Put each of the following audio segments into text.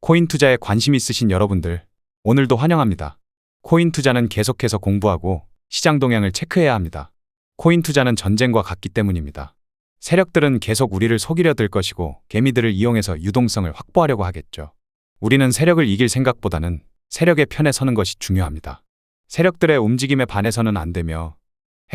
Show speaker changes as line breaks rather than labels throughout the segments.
코인 투자에 관심 있으신 여러분들, 오늘도 환영합니다. 코인 투자는 계속해서 공부하고 시장 동향을 체크해야 합니다. 코인 투자는 전쟁과 같기 때문입니다. 세력들은 계속 우리를 속이려 들 것이고 개미들을 이용해서 유동성을 확보하려고 하겠죠. 우리는 세력을 이길 생각보다는 세력의 편에 서는 것이 중요합니다. 세력들의 움직임에 반해서는 안 되며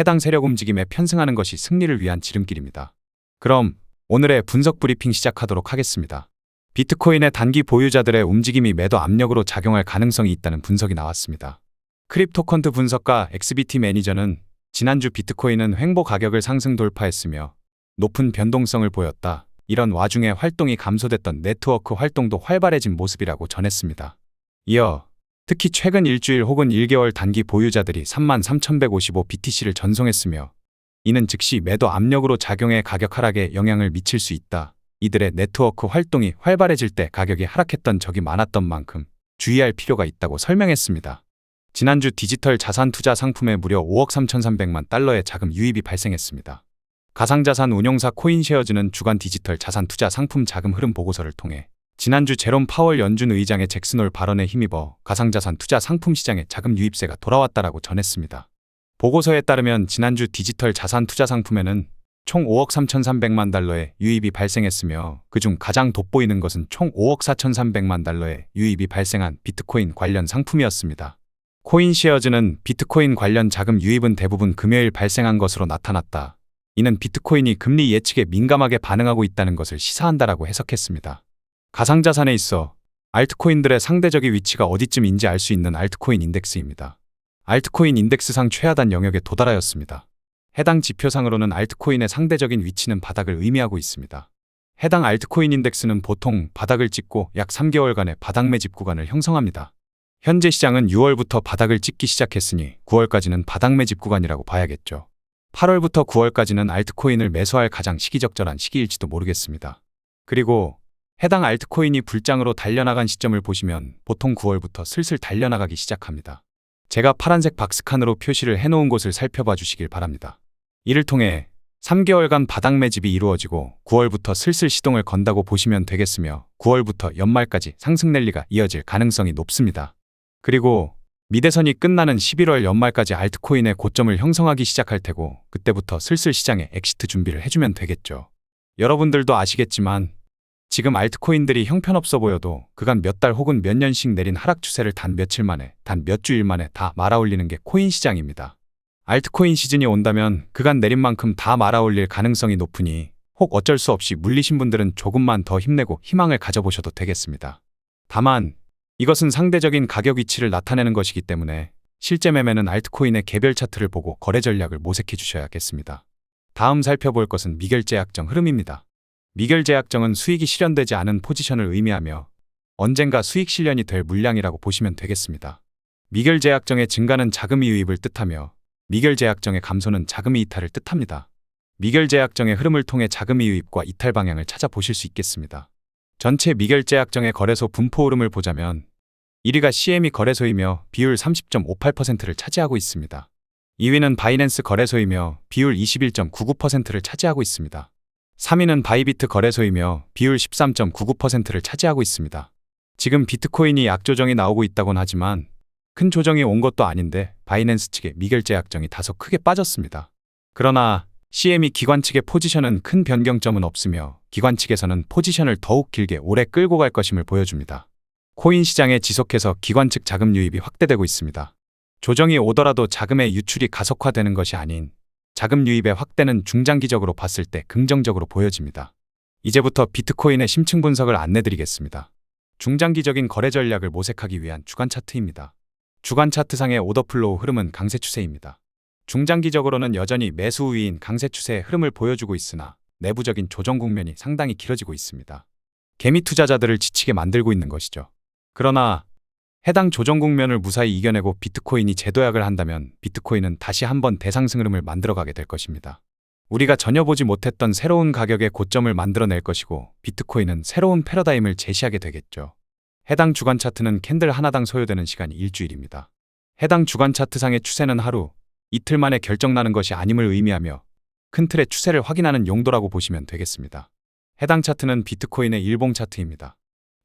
해당 세력 움직임에 편승하는 것이 승리를 위한 지름길입니다. 그럼 오늘의 분석 브리핑 시작하도록 하겠습니다. 비트코인의 단기 보유자들의 움직임이 매도 압력으로 작용할 가능성이 있다는 분석이 나왔습니다. 크립토컨트 분석가 XBT 매니저는 지난주 비트코인은 횡보 가격을 상승 돌파했으며 높은 변동성을 보였다. 이런 와중에 활동이 감소됐던 네트워크 활동도 활발해진 모습이라고 전했습니다. 이어 특히 최근 일주일 혹은 1개월 단기 보유자들이 33,155 BTC를 전송했으며 이는 즉시 매도 압력으로 작용해 가격 하락에 영향을 미칠 수 있다. 이들의 네트워크 활동이 활발해질 때 가격이 하락했던 적이 많았던 만큼 주의할 필요가 있다고 설명했습니다. 지난주 디지털 자산 투자 상품에 무려 5억 3,300만 달러의 자금 유입이 발생했습니다. 가상자산 운용사 코인쉐어즈는 주간 디지털 자산 투자 상품 자금 흐름 보고서를 통해 지난주 제롬 파월 연준 의장의 잭슨홀 발언에 힘입어 가상자산 투자 상품 시장에 자금 유입세가 돌아왔다라고 전했습니다. 보고서에 따르면 지난주 디지털 자산 투자 상품에는 총 5억 3,300만 달러의 유입이 발생했으며 그중 가장 돋보이는 것은 총 5억 4,300만 달러의 유입이 발생한 비트코인 관련 상품이었습니다. 코인쉐어즈는 비트코인 관련 자금 유입은 대부분 금요일 발생한 것으로 나타났다. 이는 비트코인이 금리 예측에 민감하게 반응하고 있다는 것을 시사한다라고 해석했습니다. 가상자산에 있어 알트코인들의 상대적인 위치가 어디쯤인지 알 수 있는 알트코인 인덱스입니다. 알트코인 인덱스상 최하단 영역에 도달하였습니다. 해당 지표상으로는 알트코인의 상대적인 위치는 바닥을 의미하고 있습니다. 해당 알트코인 인덱스는 보통 바닥을 찍고 약 3개월간의 바닥 매집 구간을 형성합니다. 현재 시장은 6월부터 바닥을 찍기 시작했으니 9월까지는 바닥 매집 구간이라고 봐야겠죠. 8월부터 9월까지는 알트코인을 매수할 가장 시기적절한 시기일지도 모르겠습니다. 그리고 해당 알트코인이 불장으로 달려나간 시점을 보시면 보통 9월부터 슬슬 달려나가기 시작합니다. 제가 파란색 박스칸으로 표시를 해놓은 곳을 살펴봐 주시길 바랍니다. 이를 통해 3개월간 바닥 매집이 이루어지고 9월부터 슬슬 시동을 건다고 보시면 되겠으며 9월부터 연말까지 상승 랠리가 이어질 가능성이 높습니다. 그리고 미대선이 끝나는 11월 연말까지 알트코인의 고점을 형성하기 시작할 테고 그때부터 슬슬 시장에 엑시트 준비를 해주면 되겠죠. 여러분들도 아시겠지만 지금 알트코인들이 형편없어 보여도 그간 몇 달 혹은 몇 년씩 내린 하락 추세를 단 며칠 만에, 단 몇 주일 만에 다 말아올리는 게 코인 시장입니다. 알트코인 시즌이 온다면 그간 내린 만큼 다 말아올릴 가능성이 높으니 혹 어쩔 수 없이 물리신 분들은 조금만 더 힘내고 희망을 가져보셔도 되겠습니다. 다만 이것은 상대적인 가격 위치를 나타내는 것이기 때문에 실제 매매는 알트코인의 개별 차트를 보고 거래 전략을 모색해 주셔야겠습니다. 다음 살펴볼 것은 미결제약정 흐름입니다. 미결제약정은 수익이 실현되지 않은 포지션을 의미하며 언젠가 수익 실현이 될 물량이라고 보시면 되겠습니다. 미결제약정의 증가는 자금이 유입을 뜻하며 미결제약정의 감소는 자금이 이탈을 뜻합니다. 미결제약정의 흐름을 통해 자금이 유입과 이탈 방향을 찾아보실 수 있겠습니다. 전체 미결제약정의 거래소 분포 흐름을 보자면 1위가 CME 거래소이며 비율 30.58%를 차지하고 있습니다. 2위는 바이낸스 거래소이며 비율 21.99%를 차지하고 있습니다. 3위는 바이비트 거래소이며 비율 13.99%를 차지하고 있습니다. 지금 비트코인이 약조정이 나오고 있다곤 하지만 큰 조정이 온 것도 아닌데 바이낸스 측의 미결제약정이 다소 크게 빠졌습니다. 그러나 CME 기관 측의 포지션은 큰 변경점은 없으며 기관 측에서는 포지션을 더욱 길게 오래 끌고 갈 것임을 보여줍니다. 코인 시장에 지속해서 기관 측 자금 유입이 확대되고 있습니다. 조정이 오더라도 자금의 유출이 가속화되는 것이 아닌 자금 유입의 확대는 중장기적으로 봤을 때 긍정적으로 보여집니다. 이제부터 비트코인의 심층 분석을 안내드리겠습니다. 중장기적인 거래 전략을 모색하기 위한 주간 차트입니다. 주간 차트상의 오더플로우 흐름은 강세 추세입니다. 중장기적으로는 여전히 매수 우위인 강세 추세의 흐름을 보여주고 있으나 내부적인 조정 국면이 상당히 길어지고 있습니다. 개미 투자자들을 지치게 만들고 있는 것이죠. 그러나 해당 조정 국면을 무사히 이겨내고 비트코인이 재도약을 한다면 비트코인은 다시 한번 대상승 흐름을 만들어가게 될 것입니다. 우리가 전혀 보지 못했던 새로운 가격의 고점을 만들어낼 것이고 비트코인은 새로운 패러다임을 제시하게 되겠죠. 해당 주간 차트는 캔들 하나당 소요되는 시간이 일주일입니다. 해당 주간 차트상의 추세는 하루, 이틀 만에 결정나는 것이 아님을 의미하며 큰 틀의 추세를 확인하는 용도라고 보시면 되겠습니다. 해당 차트는 비트코인의 일봉 차트입니다.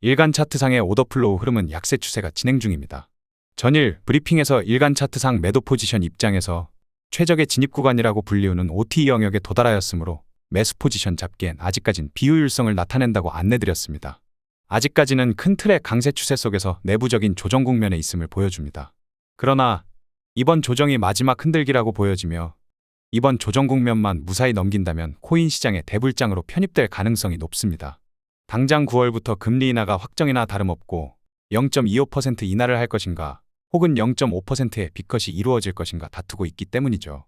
일간 차트상의 오더플로우 흐름은 약세 추세가 진행 중입니다. 전일 브리핑에서 일간 차트상 매도 포지션 입장에서 최적의 진입 구간이라고 불리우는 OT 영역에 도달하였으므로 매수 포지션 잡기엔 아직까진 비효율성을 나타낸다고 안내드렸습니다. 아직까지는 큰 틀의 강세 추세 속에서 내부적인 조정 국면에 있음을 보여줍니다. 그러나 이번 조정이 마지막 흔들기라고 보여지며 이번 조정 국면만 무사히 넘긴다면 코인 시장의 대불장으로 편입될 가능성이 높습니다. 당장 9월부터 금리 인하가 확정이나 다름없고 0.25% 인하를 할 것인가 혹은 0.5%의 빅컷이 이루어질 것인가 다투고 있기 때문이죠.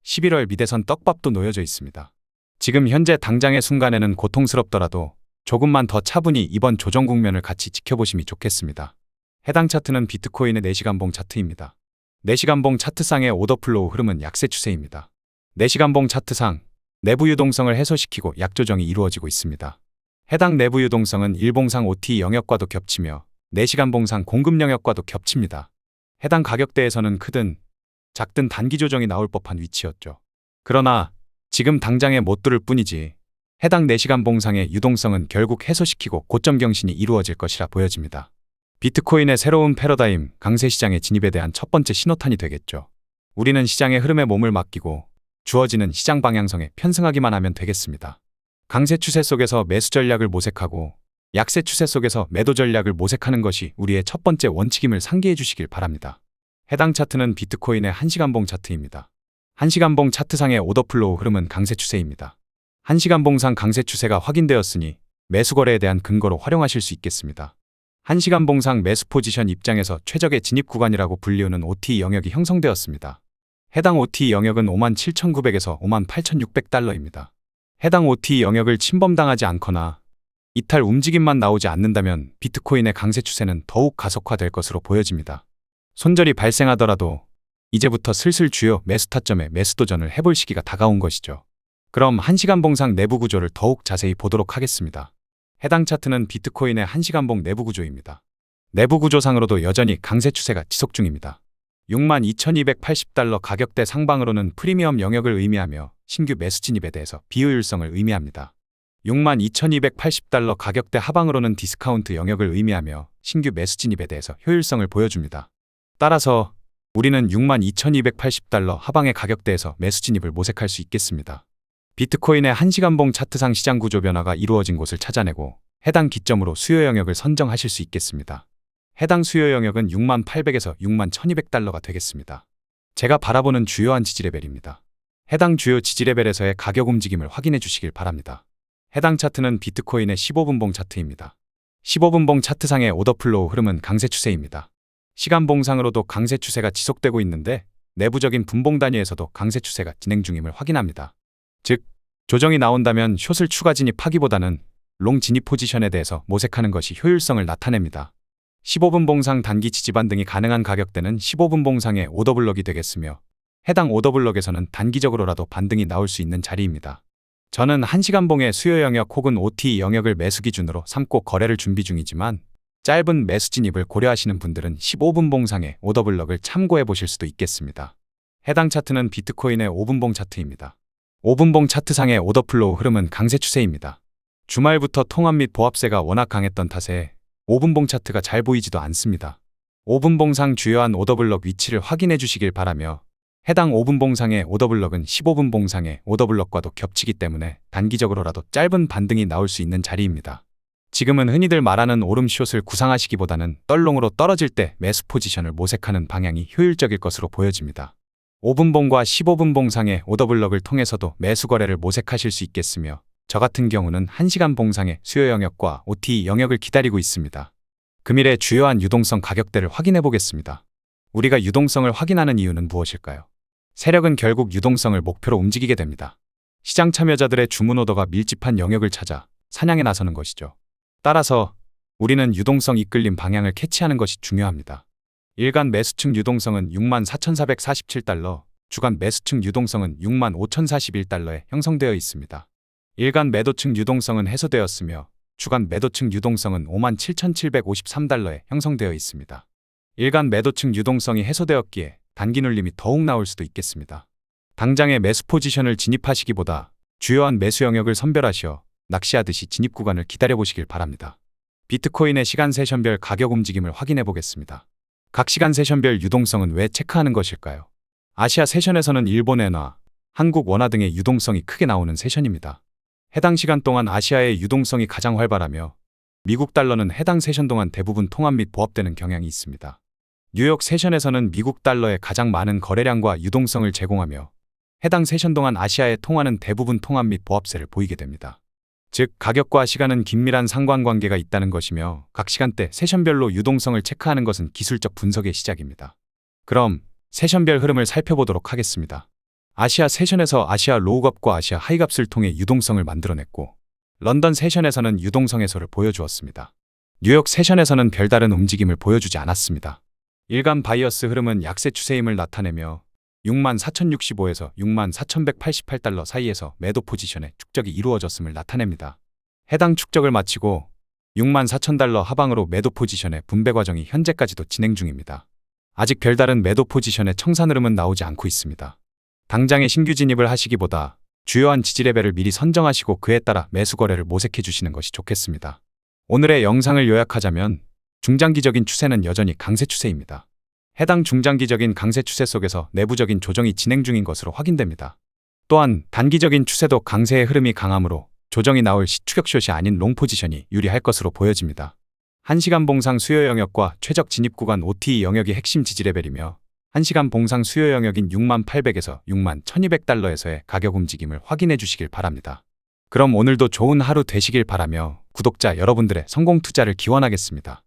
11월 미대선 떡밥도 놓여져 있습니다. 지금 현재 당장의 순간에는 고통스럽더라도 조금만 더 차분히 이번 조정 국면을 같이 지켜보심이 좋겠습니다. 해당 차트는 비트코인의 4시간봉 차트입니다. 4시간봉 차트상의 오더플로우 흐름은 약세 추세입니다. 4시간봉 차트상 내부 유동성을 해소시키고 약조정이 이루어지고 있습니다. 해당 내부 유동성은 일봉상 OT 영역과도 겹치며 4시간봉상 공급 영역과도 겹칩니다. 해당 가격대에서는 크든 작든 단기 조정이 나올 법한 위치였죠. 그러나 지금 당장에 못 뚫을 뿐이지 해당 4시간 봉상의 유동성은 결국 해소시키고 고점 경신이 이루어질 것이라 보여집니다. 비트코인의 새로운 패러다임, 강세 시장의 진입에 대한 첫 번째 신호탄이 되겠죠. 우리는 시장의 흐름에 몸을 맡기고 주어지는 시장 방향성에 편승하기만 하면 되겠습니다. 강세 추세 속에서 매수 전략을 모색하고 약세 추세 속에서 매도 전략을 모색하는 것이 우리의 첫 번째 원칙임을 상기해 주시길 바랍니다. 해당 차트는 비트코인의 1시간봉 차트입니다. 1시간봉 차트상의 오더플로우 흐름은 강세 추세입니다. 1시간봉상 강세 추세가 확인되었으니 매수 거래에 대한 근거로 활용하실 수 있겠습니다. 1시간봉상 매수 포지션 입장에서 최적의 진입 구간이라고 불리우는 OT 영역이 형성되었습니다. 해당 OT 영역은 57,900에서 58,600달러입니다. 해당 OT 영역을 침범당하지 않거나 이탈 움직임만 나오지 않는다면 비트코인의 강세 추세는 더욱 가속화될 것으로 보여집니다. 손절이 발생하더라도 이제부터 슬슬 주요 매수 타점에 매수 도전을 해볼 시기가 다가온 것이죠. 그럼 1시간봉상 내부 구조를 더욱 자세히 보도록 하겠습니다. 해당 차트는 비트코인의 1시간봉 내부 구조입니다. 내부 구조상으로도 여전히 강세 추세가 지속 중입니다. 62,280달러 가격대 상방으로는 프리미엄 영역을 의미하며 신규 매수 진입에 대해서 비효율성을 의미합니다. 62,280달러 가격대 하방으로는 디스카운트 영역을 의미하며 신규 매수 진입에 대해서 효율성을 보여줍니다. 따라서 우리는 62,280달러 하방의 가격대에서 매수 진입을 모색할 수 있겠습니다. 비트코인의 1시간봉 차트상 시장 구조 변화가 이루어진 곳을 찾아내고 해당 기점으로 수요 영역을 선정하실 수 있겠습니다. 해당 수요 영역은 6800에서 61,200달러가 되겠습니다. 제가 바라보는 주요한 지지 레벨입니다. 해당 주요 지지 레벨에서의 가격 움직임을 확인해 주시길 바랍니다. 해당 차트는 비트코인의 15분봉 차트입니다. 15분봉 차트상의 오더플로우 흐름은 강세 추세입니다. 시간봉상으로도 강세 추세가 지속되고 있는데 내부적인 분봉 단위에서도 강세 추세가 진행 중임을 확인합니다. 즉, 조정이 나온다면 숏을 추가 진입하기보다는 롱 진입 포지션에 대해서 모색하는 것이 효율성을 나타냅니다. 15분봉상 단기 지지 반등이 가능한 가격대는 15분봉상의 오더블럭이 되겠으며 해당 오더블럭에서는 단기적으로라도 반등이 나올 수 있는 자리입니다. 저는 1시간봉의 수요 영역 혹은 OT 영역을 매수 기준으로 삼고 거래를 준비 중이지만 짧은 매수 진입을 고려하시는 분들은 15분봉상의 오더블럭을 참고해 보실 수도 있겠습니다. 해당 차트는 비트코인의 5분봉 차트입니다. 5분봉 차트상의 오더플로우 흐름은 강세 추세입니다. 주말부터 통합 및 보합세가 워낙 강했던 탓에 5분봉 차트가 잘 보이지도 않습니다. 5분봉상 주요한 오더블럭 위치를 확인해 주시길 바라며 해당 5분봉상의 오더블럭은 15분봉상의 오더블럭과도 겹치기 때문에 단기적으로라도 짧은 반등이 나올 수 있는 자리입니다. 지금은 흔히들 말하는 오름숏을 구상하시기보다는 떨롱으로 떨어질 때 매수 포지션을 모색하는 방향이 효율적일 것으로 보여집니다. 5분봉과 15분봉상의 오더블럭을 통해서도 매수 거래를 모색하실 수 있겠으며 저 같은 경우는 1시간 봉상의 수요 영역과 OT 영역을 기다리고 있습니다. 금일의 주요한 유동성 가격대를 확인해 보겠습니다. 우리가 유동성을 확인하는 이유는 무엇일까요? 세력은 결국 유동성을 목표로 움직이게 됩니다. 시장 참여자들의 주문 오더가 밀집한 영역을 찾아 사냥에 나서는 것이죠. 따라서 우리는 유동성 이끌림 방향을 캐치하는 것이 중요합니다. 일간 매수층 유동성은 64,447달러, 주간 매수층 유동성은 65,041달러에 형성되어 있습니다. 일간 매도층 유동성은 해소되었으며 주간 매도층 유동성은 57,753달러에 형성되어 있습니다. 일간 매도층 유동성이 해소되었기에 단기 눌림이 더욱 나올 수도 있겠습니다. 당장의 매수 포지션을 진입하시기보다 주요한 매수 영역을 선별하시어 낚시하듯이 진입 구간을 기다려보시길 바랍니다. 비트코인의 시간 세션별 가격 움직임을 확인해 보겠습니다. 각 시간 세션별 유동성은 왜 체크하는 것일까요? 아시아 세션에서는 일본 엔화, 한국 원화 등의 유동성이 크게 나오는 세션입니다. 해당 시간 동안 아시아의 유동성이 가장 활발하며 미국 달러는 해당 세션 동안 대부분 통합 및 보합되는 경향이 있습니다. 뉴욕 세션에서는 미국 달러의 가장 많은 거래량과 유동성을 제공하며 해당 세션 동안 아시아의 통화는 대부분 통합 및 보합세를 보이게 됩니다. 즉, 가격과 시간은 긴밀한 상관관계가 있다는 것이며 각 시간대 세션별로 유동성을 체크하는 것은 기술적 분석의 시작입니다. 그럼 세션별 흐름을 살펴보도록 하겠습니다. 아시아 세션에서 아시아 로우값과 아시아 하이값을 통해 유동성을 만들어냈고 런던 세션에서는 유동성 해소를 보여주었습니다. 뉴욕 세션에서는 별다른 움직임을 보여주지 않았습니다. 일간 바이어스 흐름은 약세 추세임을 나타내며 64,065에서 64,188달러 사이에서 매도 포지션의 축적이 이루어졌음을 나타냅니다. 해당 축적을 마치고 64,000달러 하방으로 매도 포지션의 분배 과정이 현재까지도 진행 중입니다. 아직 별다른 매도 포지션의 청산 흐름은 나오지 않고 있습니다. 당장에 신규 진입을 하시기보다 주요한 지지 레벨을 미리 선정하시고 그에 따라 매수 거래를 모색해 주시는 것이 좋겠습니다. 오늘의 영상을 요약하자면 중장기적인 추세는 여전히 강세 추세입니다. 해당 중장기적인 강세 추세 속에서 내부적인 조정이 진행 중인 것으로 확인됩니다. 또한 단기적인 추세도 강세의 흐름이 강하므로 조정이 나올 시 추격숏이 아닌 롱 포지션이 유리할 것으로 보여집니다. 1시간 봉상 수요 영역과 최적 진입 구간 OTE 영역이 핵심 지지 레벨이며 1시간 봉상 수요 영역인 6800에서 61,200달러에서의 가격 움직임을 확인해 주시길 바랍니다. 그럼 오늘도 좋은 하루 되시길 바라며 구독자 여러분들의 성공 투자를 기원하겠습니다.